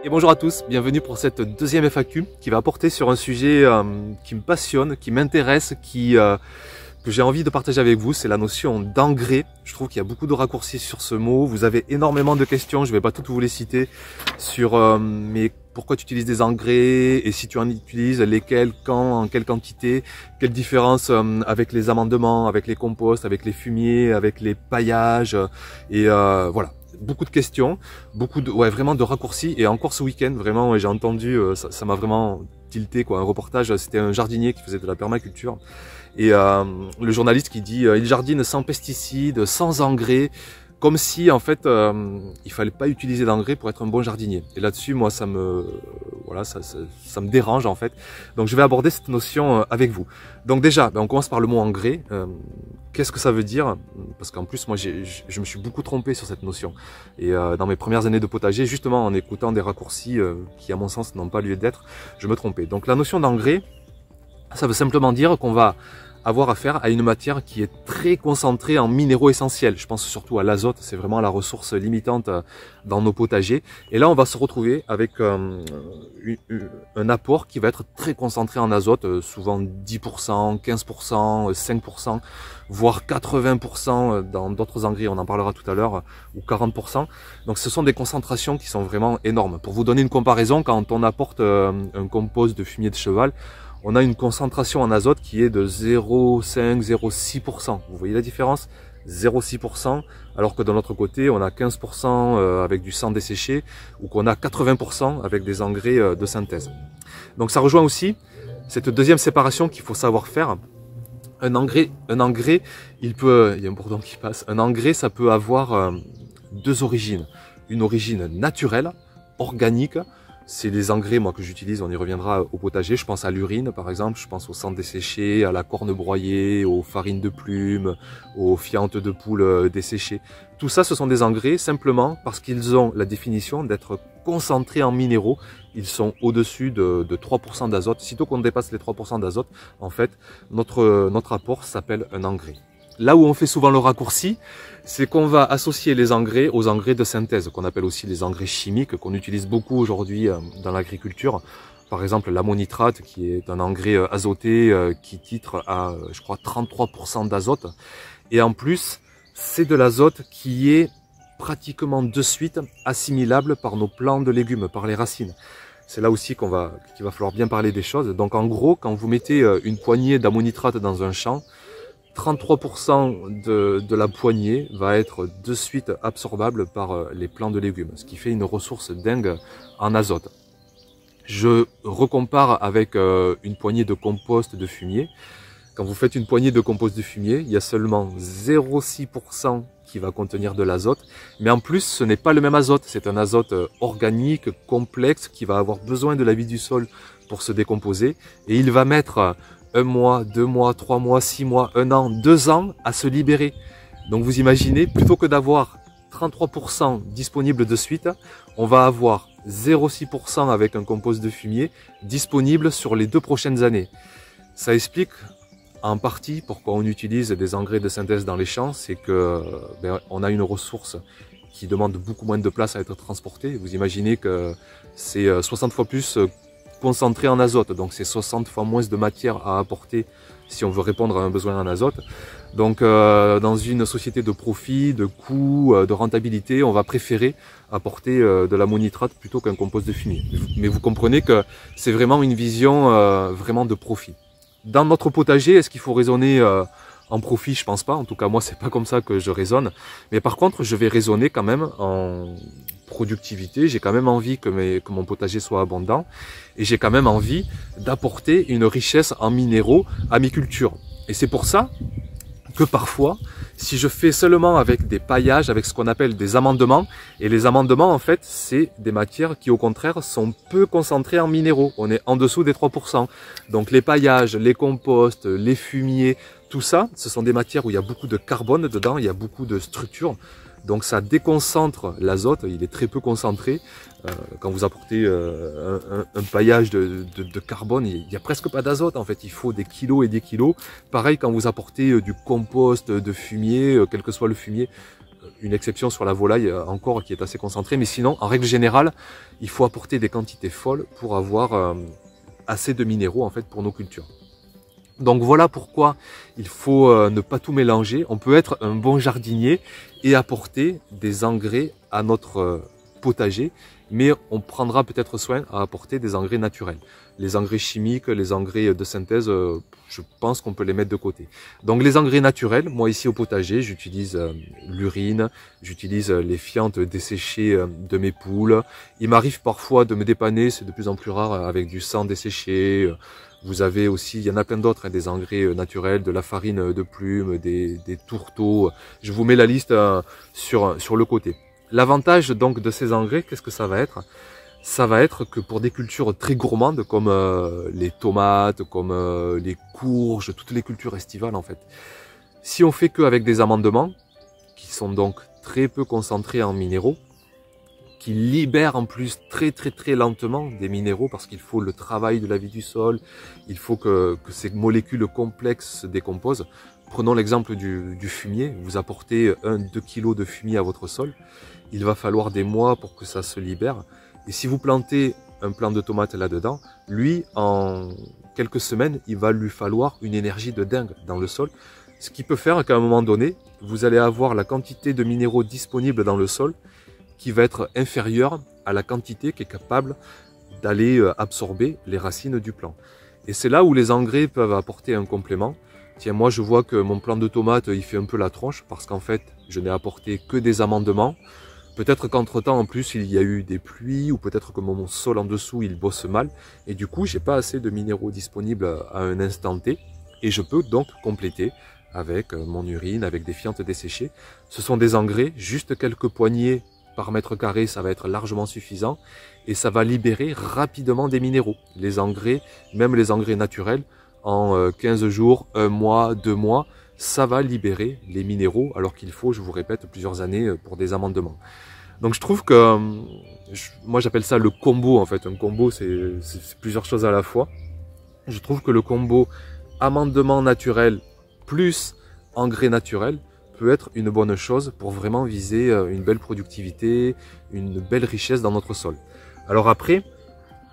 Et bonjour à tous, bienvenue pour cette deuxième FAQ qui va porter sur un sujet qui me passionne, qui m'intéresse, que j'ai envie de partager avec vous, c'est la notion d'engrais. Je trouve qu'il y a beaucoup de raccourcis sur ce mot, vous avez énormément de questions, je ne vais pas toutes vous les citer, sur mais pourquoi tu utilises des engrais et si tu en utilises, lesquels, quand, en quelle quantité, quelle différence avec les amendements, avec les composts, avec les fumiers, avec les paillages et voilà. Beaucoup de questions, vraiment de raccourcis et encore ce week-end vraiment j'ai entendu ça m'a vraiment tilté quoi, un reportage, c'était un jardinier qui faisait de la permaculture et le journaliste qui dit il jardine sans pesticides, sans engrais, comme si en fait il fallait pas utiliser d'engrais pour être un bon jardinier. Et là-dessus moi ça me dérange en fait. Donc je vais aborder cette notion avec vous. Donc déjà on commence par le mot engrais. Qu'est-ce que ça veut dire? Parce qu'en plus moi je me suis beaucoup trompé sur cette notion. Et dans mes premières années de potager, justement en écoutant des raccourcis qui à mon sens n'ont pas lieu d'être, je me trompais. Donc la notion d'engrais, ça veut simplement dire qu'on va avoir affaire à une matière qui est très concentrée en minéraux essentiels. Je pense surtout à l'azote, c'est vraiment la ressource limitante dans nos potagers. Et là, on va se retrouver avec un apport qui va être très concentré en azote, souvent 10%, 15%, 5%, voire 80% dans d'autres engrais, on en parlera tout à l'heure, ou 40%. Donc ce sont des concentrations qui sont vraiment énormes. Pour vous donner une comparaison, quand on apporte un compost de fumier de cheval, on a une concentration en azote qui est de 0,5, 0,6%. Vous voyez la différence? 0,6%, alors que de l'autre côté, on a 15% avec du sang desséché, ou qu'on a 80% avec des engrais de synthèse. Donc ça rejoint aussi cette deuxième séparation qu'il faut savoir faire. Un engrais, il y a un bourdon qui passe. Un engrais, ça peut avoir deux origines. Une origine naturelle, organique. C'est les engrais moi que j'utilise, on y reviendra au potager. Je pense à l'urine par exemple, je pense au sang desséché, à la corne broyée, aux farines de plumes, aux fientes de poules desséchées. Tout ça, ce sont des engrais simplement parce qu'ils ont la définition d'être concentrés en minéraux. Ils sont au-dessus de 3% d'azote. Sitôt qu'on dépasse les 3% d'azote, en fait, notre apport s'appelle un engrais. Là où on fait souvent le raccourci, c'est qu'on va associer les engrais aux engrais de synthèse, qu'on appelle aussi les engrais chimiques, qu'on utilise beaucoup aujourd'hui dans l'agriculture. Par exemple, l'ammonitrate, qui est un engrais azoté qui titre à, je crois, 33% d'azote. Et en plus, c'est de l'azote qui est pratiquement de suite assimilable par nos plants de légumes, par les racines. C'est là aussi qu'il va falloir bien parler des choses. Donc en gros, quand vous mettez une poignée d'ammonitrate dans un champ, 33% de la poignée va être de suite absorbable par les plants de légumes, ce qui fait une ressource dingue en azote. Je recompare avec une poignée de compost de fumier. Quand vous faites une poignée de compost de fumier, il y a seulement 0,6% qui va contenir de l'azote. Mais en plus, ce n'est pas le même azote. C'est un azote organique, complexe, qui va avoir besoin de la vie du sol pour se décomposer. Et il va mettre 1 mois, 2 mois, 3 mois, 6 mois, 1 an, 2 ans à se libérer. Donc vous imaginez, plutôt que d'avoir 33% disponible de suite, on va avoir 0,6% avec un compost de fumier disponible sur les 2 prochaines années. Ça explique en partie pourquoi on utilise des engrais de synthèse dans les champs, c'est que on a une ressource qui demande beaucoup moins de place à être transportée. Vous imaginez que c'est 60 fois plus concentré en azote, donc c'est 60 fois moins de matière à apporter si on veut répondre à un besoin en azote. Donc dans une société de profit, de coût, de rentabilité, on va préférer apporter de l'ammonitrate plutôt qu'un compost de fumier. Mais vous comprenez que c'est vraiment une vision vraiment de profit. Dans notre potager, est-ce qu'il faut raisonner en profit? Je pense pas, en tout cas moi c'est pas comme ça que je raisonne. Mais par contre je vais raisonner quand même en productivité, j'ai quand même envie que mon potager soit abondant et j'ai quand même envie d'apporter une richesse en minéraux à mes cultures. Et c'est pour ça que parfois, si je fais seulement avec des paillages, avec ce qu'on appelle des amendements, et les amendements en fait c'est des matières qui au contraire sont peu concentrées en minéraux, on est en dessous des 3%. Donc les paillages, les composts, les fumiers, tout ça, ce sont des matières où il y a beaucoup de carbone dedans, il y a beaucoup de structure. Donc ça déconcentre l'azote, il est très peu concentré. Quand vous apportez un paillage de carbone, il n'y a presque pas d'azote en fait, il faut des kilos et des kilos. Pareil quand vous apportez du compost de fumier, quel que soit le fumier, une exception sur la volaille encore qui est assez concentrée, mais sinon, en règle générale, il faut apporter des quantités folles pour avoir assez de minéraux en fait pour nos cultures. Donc voilà pourquoi il faut ne pas tout mélanger. On peut être un bon jardinier et apporter des engrais à notre potager, mais on prendra peut-être soin à apporter des engrais naturels. Les engrais chimiques, les engrais de synthèse, je pense qu'on peut les mettre de côté. Donc les engrais naturels, moi ici au potager, j'utilise l'urine, j'utilise les fientes desséchées de mes poules. Il m'arrive parfois de me dépanner, c'est de plus en plus rare, avec du sang desséché. Vous avez aussi, il y en a plein d'autres, des engrais naturels, de la farine de plume, des tourteaux. Je vous mets la liste sur le côté. L'avantage donc de ces engrais, qu'est-ce que ça va être? Ça va être que pour des cultures très gourmandes comme les tomates, comme les courges, toutes les cultures estivales en fait. Si on fait qu'avec des amendements, qui sont donc très peu concentrés en minéraux, qui libèrent en plus très lentement des minéraux parce qu'il faut le travail de la vie du sol, il faut que ces molécules complexes se décomposent. Prenons l'exemple du fumier, vous apportez 1-2 kg de fumier à votre sol, il va falloir des mois pour que ça se libère. Et si vous plantez un plant de tomates là-dedans, lui, en quelques semaines, il va lui falloir une énergie de dingue dans le sol, ce qui peut faire qu'à un moment donné, vous allez avoir la quantité de minéraux disponibles dans le sol qui va être inférieure à la quantité qui est capable d'aller absorber les racines du plant. Et c'est là où les engrais peuvent apporter un complément. Tiens, moi je vois que mon plant de tomates, il fait un peu la tronche parce qu'en fait, je n'ai apporté que des amendements. Peut-être qu'entre-temps, en plus, il y a eu des pluies ou peut-être que mon sol en dessous, il bosse mal. Et du coup, j'ai pas assez de minéraux disponibles à un instant T. Et je peux donc compléter avec mon urine, avec des fientes desséchées. Ce sont des engrais, juste quelques poignées par mètre carré, ça va être largement suffisant. Et ça va libérer rapidement des minéraux. Les engrais, même les engrais naturels, en 15 jours, 1 mois, 2 mois, ça va libérer les minéraux, alors qu'il faut, je vous répète, plusieurs années pour des amendements. Donc je trouve que, moi j'appelle ça le combo en fait. Un combo, c'est plusieurs choses à la fois. Je trouve que le combo amendement naturel plus engrais naturel peut être une bonne chose pour vraiment viser une belle productivité, une belle richesse dans notre sol. Alors après,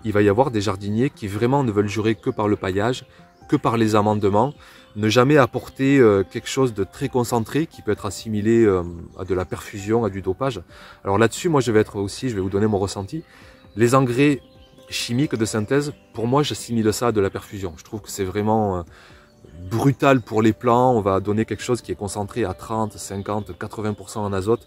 il va y avoir des jardiniers qui vraiment ne veulent jurer que par le paillage, que par les amendements, ne jamais apporter quelque chose de très concentré qui peut être assimilé à de la perfusion, à du dopage. Alors là-dessus, moi je vais vous donner mon ressenti. Les engrais chimiques de synthèse, pour moi j'assimile ça à de la perfusion. Je trouve que c'est vraiment brutal pour les plants. On va donner quelque chose qui est concentré à 30, 50, 80% en azote.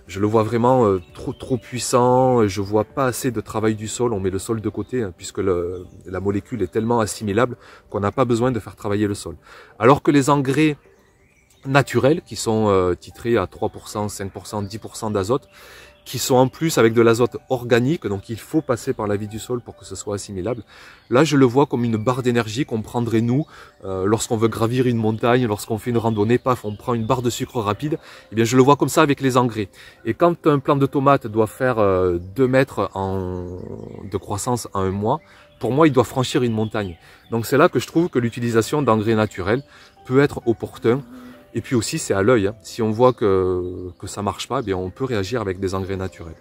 Je le vois vraiment trop puissant, je vois pas assez de travail du sol, on met le sol de côté hein, puisque la molécule est tellement assimilable qu'on n'a pas besoin de faire travailler le sol. Alors que les engrais naturels qui sont titrés à 3%, 5%, 10% d'azote, qui sont en plus avec de l'azote organique, donc il faut passer par la vie du sol pour que ce soit assimilable. Là, je le vois comme une barre d'énergie qu'on prendrait nous lorsqu'on veut gravir une montagne, lorsqu'on fait une randonnée, paf, on prend une barre de sucre rapide. Eh bien, je le vois comme ça avec les engrais. Et quand un plant de tomate doit faire 2 mètres de croissance en 1 mois, pour moi, il doit franchir une montagne. Donc c'est là que je trouve que l'utilisation d'engrais naturels peut être opportun. Et puis aussi, c'est à l'œil. Hein. Si on voit que ça marche pas, eh bien, on peut réagir avec des engrais naturels.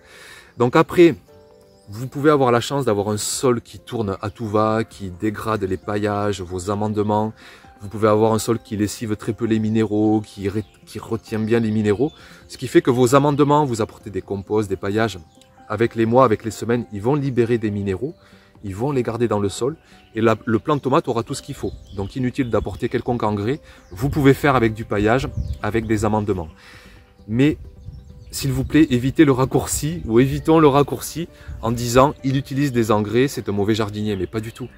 Donc après, vous pouvez avoir la chance d'avoir un sol qui tourne à tout va, qui dégrade les paillages, vos amendements. Vous pouvez avoir un sol qui lessive très peu les minéraux, qui retient bien les minéraux. Ce qui fait que vos amendements, vous apportez des composts, des paillages. Avec les mois, avec les semaines, ils vont libérer des minéraux. Ils vont les garder dans le sol et le plant de tomate aura tout ce qu'il faut. Donc inutile d'apporter quelconque engrais. Vous pouvez faire avec du paillage, avec des amendements. Mais s'il vous plaît, évitez le raccourci ou évitons le raccourci en disant il utilise des engrais, c'est un mauvais jardinier. Mais pas du tout.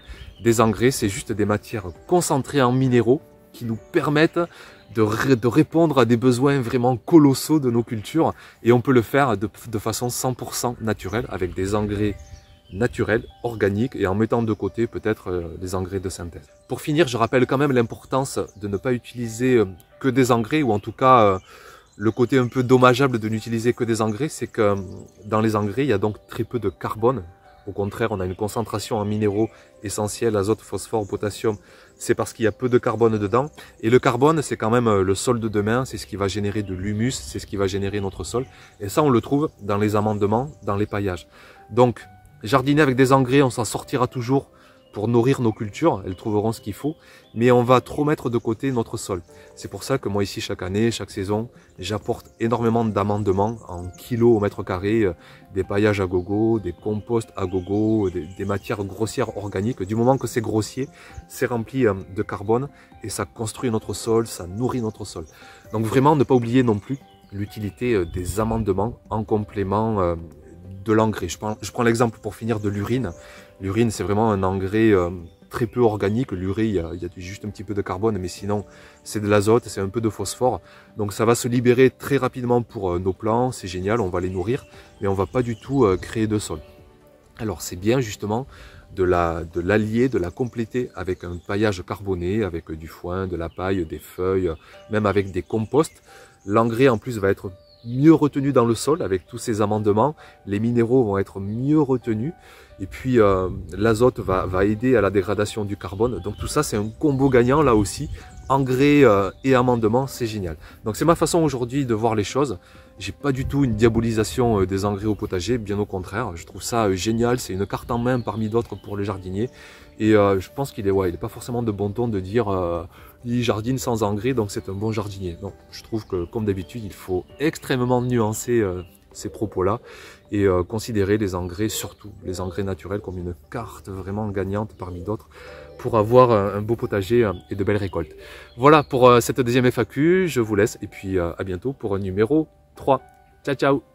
Des engrais, c'est juste des matières concentrées en minéraux qui nous permettent de répondre à des besoins vraiment colossaux de nos cultures. Et on peut le faire de façon 100% naturelle avec des engrais naturel, organique et en mettant de côté peut-être les engrais de synthèse. Pour finir, je rappelle quand même l'importance de ne pas utiliser que des engrais ou en tout cas le côté un peu dommageable de n'utiliser que des engrais, c'est que dans les engrais, il y a donc très peu de carbone Au contraire, on a une concentration en minéraux essentiels, azote, phosphore, potassium. C'est parce qu'il y a peu de carbone dedans. Et le carbone, c'est quand même le sol de demain. C'est ce qui va générer de l'humus, c'est ce qui va générer notre sol. Et ça, on le trouve dans les amendements, dans les paillages. Donc, jardiner avec des engrais, on s'en sortira toujours pour nourrir nos cultures, elles trouveront ce qu'il faut, mais on va trop mettre de côté notre sol. C'est pour ça que moi ici, chaque année, chaque saison, j'apporte énormément d'amendements en kilos au mètre carré, des paillages à gogo, des composts à gogo, des matières grossières organiques. Du moment que c'est grossier, c'est rempli de carbone et ça construit notre sol, ça nourrit notre sol. Donc vraiment, ne pas oublier non plus l'utilité des amendements en complément de l'engrais. Je prends l'exemple pour finir de l'urine. L'urine, c'est vraiment un engrais très peu organique. L'urée, il y a juste un petit peu de carbone, mais sinon, c'est de l'azote, c'est un peu de phosphore. Donc ça va se libérer très rapidement pour nos plants, c'est génial, on va les nourrir, mais on va pas du tout créer de sol. Alors c'est bien justement de l'allier, de la compléter avec un paillage carboné, avec du foin, de la paille, des feuilles, même avec des composts. L'engrais en plus va être mieux retenu dans le sol avec tous ces amendements, les minéraux vont être mieux retenus et puis l'azote va aider à la dégradation du carbone. Donc tout ça c'est un combo gagnant là aussi, engrais et amendements, c'est génial. Donc c'est ma façon aujourd'hui de voir les choses. J'ai pas du tout une diabolisation des engrais au potager, bien au contraire, je trouve ça génial, c'est une carte en main parmi d'autres pour les jardiniers. Et je pense qu'il est pas forcément de bon ton de dire il jardine sans engrais donc c'est un bon jardinier. Non, je trouve que comme d'habitude il faut extrêmement nuancer ces propos-là et considérer les engrais, surtout les engrais naturels, comme une carte vraiment gagnante parmi d'autres pour avoir un beau potager et de belles récoltes. Voilà pour cette deuxième FAQ, je vous laisse et puis à bientôt pour un numéro 3. Ciao ciao.